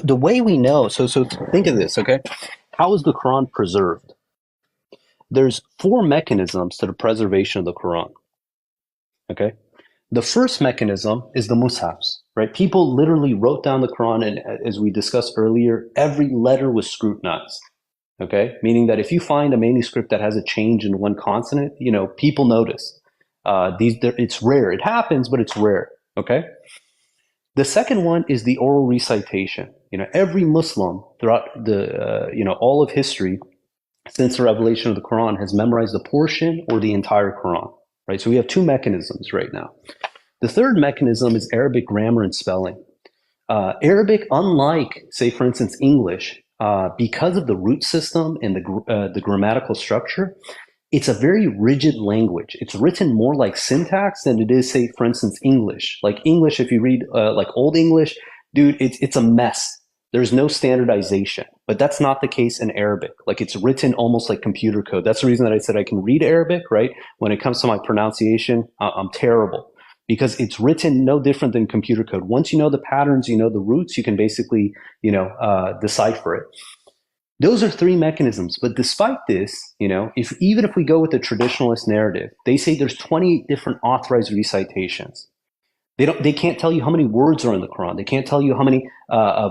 the way we know, so think of this, okay? How is the Quran preserved? There's four mechanisms to the preservation of the Quran, okay? The first mechanism is the mushafs, right? People literally wrote down the Quran, and as we discussed earlier, every letter was scrutinized, okay? Meaning that if you find a manuscript that has a change in one consonant, people notice. It's rare. It happens, but it's rare, okay? The second one is the oral recitation. Every Muslim throughout all of history since the revelation of the Quran has memorized a portion or the entire Quran, right? So we have two mechanisms right now. The third mechanism is Arabic grammar and spelling. Arabic, unlike, say, for instance, English, because of the root system and the grammatical structure, it's a very rigid language. It's written more like syntax than it is, say, for instance, English. Like English, if you read like Old English, dude, it's a mess. There's no standardization. But that's not the case in Arabic. Like it's written almost like computer code. That's the reason that I said I can read Arabic, right? When it comes to my pronunciation, I'm terrible. Because it's written no different than computer code. Once you know the patterns, you know the roots, you can basically, decipher it. Those are three mechanisms. But despite this, even if we go with the traditionalist narrative, they say there's 28 different authorized recitations. They can't tell you how many words are in the Quran. They can't tell you how many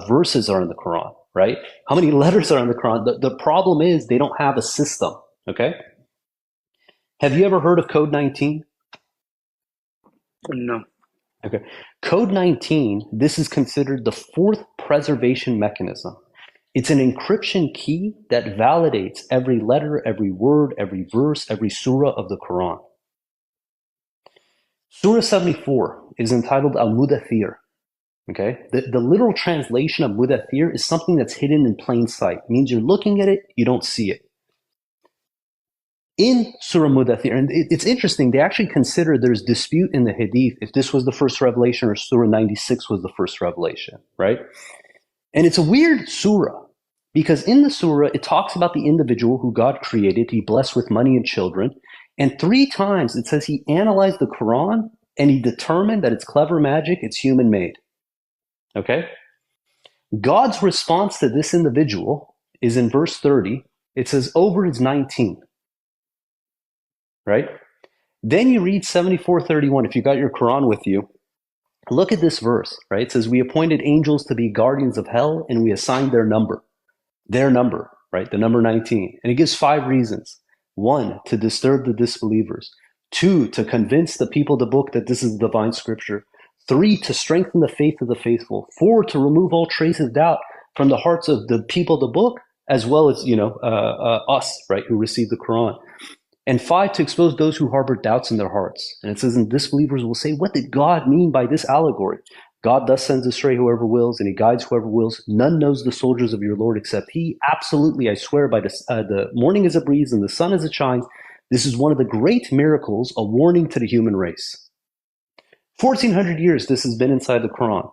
verses are in the Quran, right? How many letters are in the Quran. The problem is they don't have a system, okay? Have you ever heard of Code 19? No. Okay. Code 19, this is considered the fourth preservation mechanism. It's an encryption key that validates every letter, every word, every verse, every surah of the Quran. Surah 74 is entitled Al-Mudathir. Okay? The literal translation of Mudathir is something that's hidden in plain sight. It means you're looking at it, you don't see it. In Surah Mudathir, and it's interesting, they actually consider there's dispute in the Hadith if this was the first revelation or Surah 96 was the first revelation, right? And it's a weird surah because in the surah, it talks about the individual who God created, he blessed with money and children. And 3 times it says he analyzed the Quran and he determined that it's clever magic, it's human made. Okay? God's response to this individual is in verse 30. It says, over is 19. Right? Then you read 74:31. If you got your Quran with you, look at this verse, right? It says, we appointed angels to be guardians of hell and we assigned their number, right? The number 19. And it gives 5 reasons. 1, to disturb the disbelievers. 2, to convince the people of the book that this is the divine scripture. 3, to strengthen the faith of the faithful. 4, to remove all trace of doubt from the hearts of the people of the book, as well as, us, right, who receive the Quran. And 5, to expose those who harbor doubts in their hearts. And it says, and disbelievers will say, what did God mean by this allegory? God thus sends astray whoever wills, and he guides whoever wills. None knows the soldiers of your Lord except he. Absolutely, I swear by the morning as it breathes and the sun as it shines. This is one of the great miracles, a warning to the human race. 1,400 years this has been inside the Quran.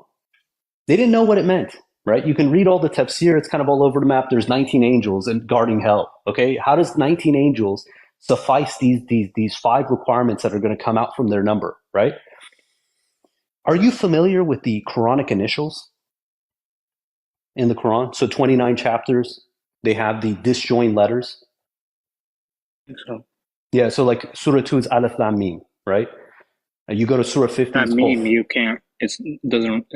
They didn't know what it meant, right? You can read all the tafsir. It's kind of all over the map. There's 19 angels and guarding hell, okay? How does 19 angels suffice these 5 requirements that are going to come out from their number, right? Are you familiar with the Quranic initials in the Quran? So 29 chapters, they have the disjointed letters. I think so. Yeah, so like Surah 2 is Alif Lam Mim, right? You go to Surah 50. That meme, you can't,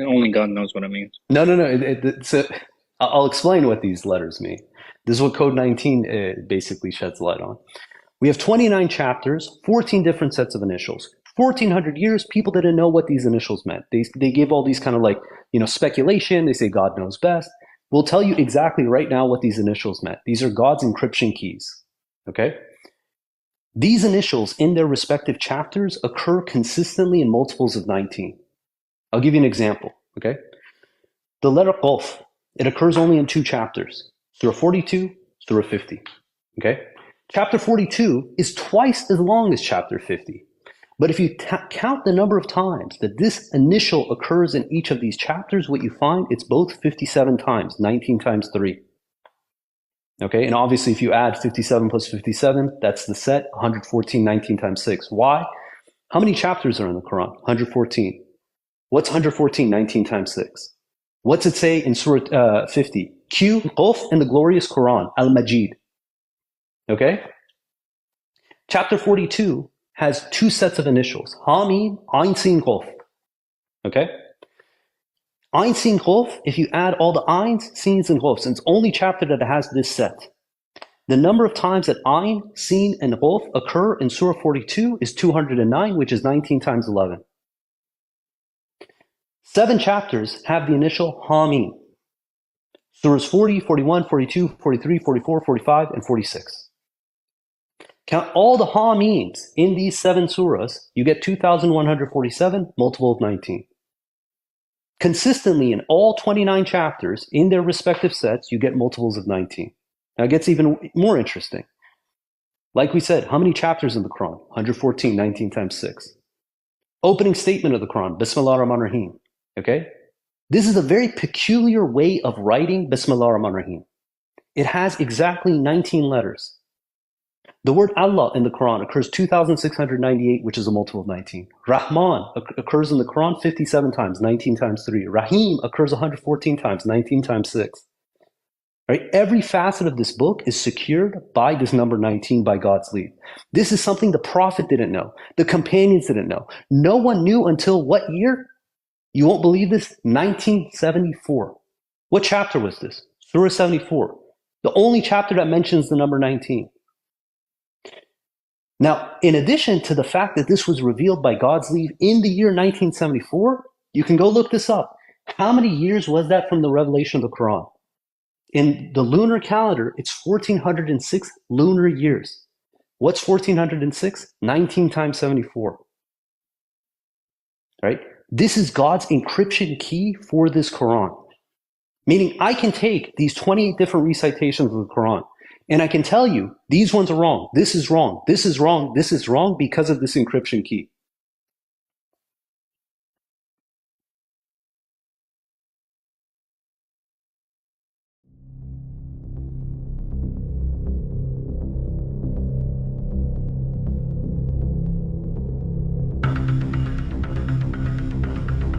only God knows what it means. No. I'll explain what these letters mean. This is what Code 19 basically sheds light on. We have 29 chapters, 14 different sets of initials. 1,400 years, people didn't know what these initials meant. They give all these kind of like, speculation. They say God knows best. We'll tell you exactly right now what these initials meant. These are God's encryption keys, okay? These initials in their respective chapters occur consistently in multiples of 19. I'll give you an example, okay? The letter Qaf, it occurs only in 2 chapters, Surah 42, Surah 50, okay? Chapter 42 is twice as long as chapter 50. But if you count the number of times that this initial occurs in each of these chapters, what you find, it's both 57 times, 19 times 3. Okay, and obviously if you add 57 plus 57, that's the set, 114, 19 times 6. Why? How many chapters are in the Quran? 114. What's 114, 19 times 6? What's it say in Surah 50? Q, Qaf, in the glorious Quran, Al-Majid. Okay? Chapter 42 has two sets of initials, Hamim, Ain, Sin, Qaf. Okay? Ain, Sin, Qaf, if you add all the Ains, Sins, and Qafs, and it's only chapter that has this set. The number of times that Ain, Sin, and Qaf occur in Surah 42 is 209, which is 19 times 11. 7 chapters have the initial Hamim. Surahs 40, 41, 42, 43, 44, 45, and 46. Count all the Hamims in these 7 surahs, you get 2,147, multiple of 19. Consistently in all 29 chapters, in their respective sets, you get multiples of 19. Now it gets even more interesting. Like we said, how many chapters in the Quran? 114, 19 times 6. Opening statement of the Quran, Bismillah ar-Rahman ar-Rahim. Okay? This is a very peculiar way of writing Bismillah ar-Rahman ar-Rahim. It has exactly 19 letters. The word Allah in the Quran occurs 2,698, which is a multiple of 19. Rahman occurs in the Quran 57 times, 19 times 3. Rahim occurs 114 times, 19 times 6. Right? Every facet of this book is secured by this number 19 by God's leave. This is something the Prophet didn't know. The companions didn't know. No one knew until what year? You won't believe this, 1974. What chapter was this? Surah 74. The only chapter that mentions the number 19. Now, in addition to the fact that this was revealed by God's leave in the year 1974, you can go look this up. How many years was that from the revelation of the Quran? In the lunar calendar, it's 1406 lunar years. What's 1406? 19 times 74. Right? This is God's encryption key for this Quran. Meaning I can take these 28 different recitations of the Quran and I can tell you, these ones are wrong, this is wrong, this is wrong, this is wrong because of this encryption key.